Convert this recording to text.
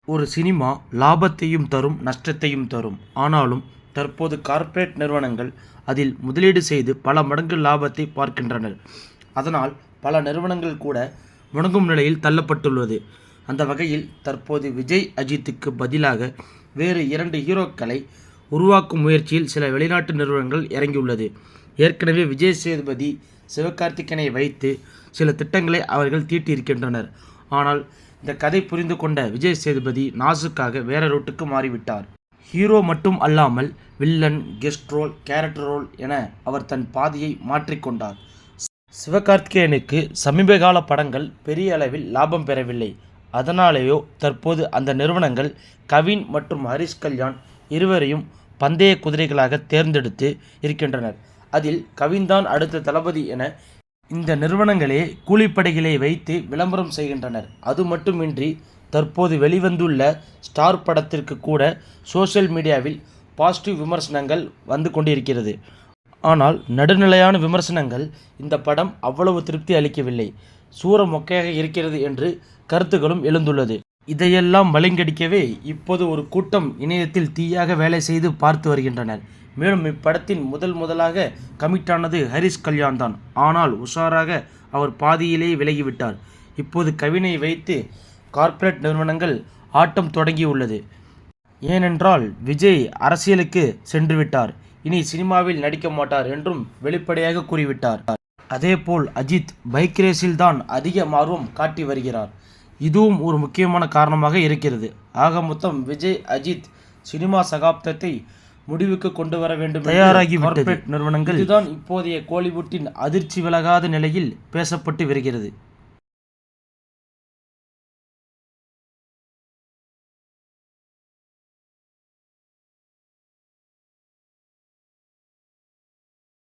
ஒரு சினிமா லாபத்தையும் தரும் நஷ்டத்தையும் தரும். ஆனாலும் தற்போது கார்ப்பரேட் நிறுவனங்கள் அதில் முதலீடு செய்து பல மடங்கு லாபத்தை பார்க்கின்றனர். அதனால் பல நிறுவனங்கள் கூட முடங்கும் நிலையில் தள்ளப்பட்டுள்ளது. அந்த வகையில் தற்போது விஜய் அஜித்துக்கு பதிலாக வேறு 2 ஹீரோக்களை உருவாக்கும் முயற்சியில் சில வெளிநாட்டு நிறுவனங்கள் இறங்கியுள்ளது. ஏற்கனவே விஜய் சேதுபதி, சிவகார்த்திகேயனை வைத்து சில திட்டங்களை அவர்கள் தீட்டியிருக்கின்றனர். ஆனால் இந்த கதை புரிந்து கொண்ட விஜய் சேதுபதி நாசுக்காக வேற ரூட்டுக்கு மாறிவிட்டார். ஹீரோ மட்டும் அல்லாமல் villain, guest role, character role என அவர் தன் பாதையை மாற்றிக்கொண்டார். சிவகார்த்திகேயனுக்கு சமீபகால படங்கள் பெரிய அளவில் லாபம் பெறவில்லை. அதனாலேயோ தற்போது அந்த நிறுவனங்கள் கவின் மற்றும் ஹரிஷ் கல்யாண் இருவரையும் பந்தய குதிரைகளாக தேர்ந்தெடுத்து இருக்கின்றனர். அதில் கவின்தான் அடுத்த தளபதி என இந்த நிறுவனங்களே கூலிப்படைகளை வைத்து விளம்பரம் செய்கின்றனர். அது மட்டுமின்றி தற்போது வெளிவந்துள்ள ஸ்டார் படத்திற்கு கூட சோஷியல் மீடியாவில் பாசிட்டிவ் விமர்சனங்கள் வந்து கொண்டிருக்கிறது. ஆனால் நடுநிலையான விமர்சனங்கள் இந்த படம் அவ்வளவு திருப்தி அளிக்கவில்லை, சூர மொக்கையாக இருக்கிறது என்று கருத்துக்களும் எழுந்துள்ளது. இதையெல்லாம் மலிங்கடிக்கவே இப்போது ஒரு கூட்டம் இணையத்தில் தீயாக வேலை செய்து பார்த்து வருகின்றனர். மேலும் இப்படத்தின் முதலாக கமிட்டானது ஹரிஷ் கல்யாண் தான். ஆனால் உஷாராக அவர் பாதியிலேயே விலகிவிட்டார். இப்போது கவினை வைத்து கார்ப்பரேட் நிறுவனங்கள் ஆட்டம் தொடங்கியுள்ளது. ஏனென்றால் விஜய் அரசியலுக்கு சென்றுவிட்டார், இனி சினிமாவில் நடிக்க மாட்டார் என்றும் வெளிப்படையாக கூறிவிட்டார். அதேபோல் அஜித் பைக் ரேஸில் தான் அதிக ஆர்வம் காட்டி வருகிறார். இதுவும் ஒரு முக்கியமான காரணமாக இருக்கிறது. ஆக மொத்தம் விஜய் அஜித் சினிமா சகாப்தத்தை முடிவுக்கு கொண்டு வர வேண்டும் தயாராகி கார்ப்பரேட் நிறுவனங்கள் இதுதான் இப்போதைய கோலிவுட்டின் அதிர்ச்சி விலகாத நிலையில் பேசப்பட்டு வருகிறது.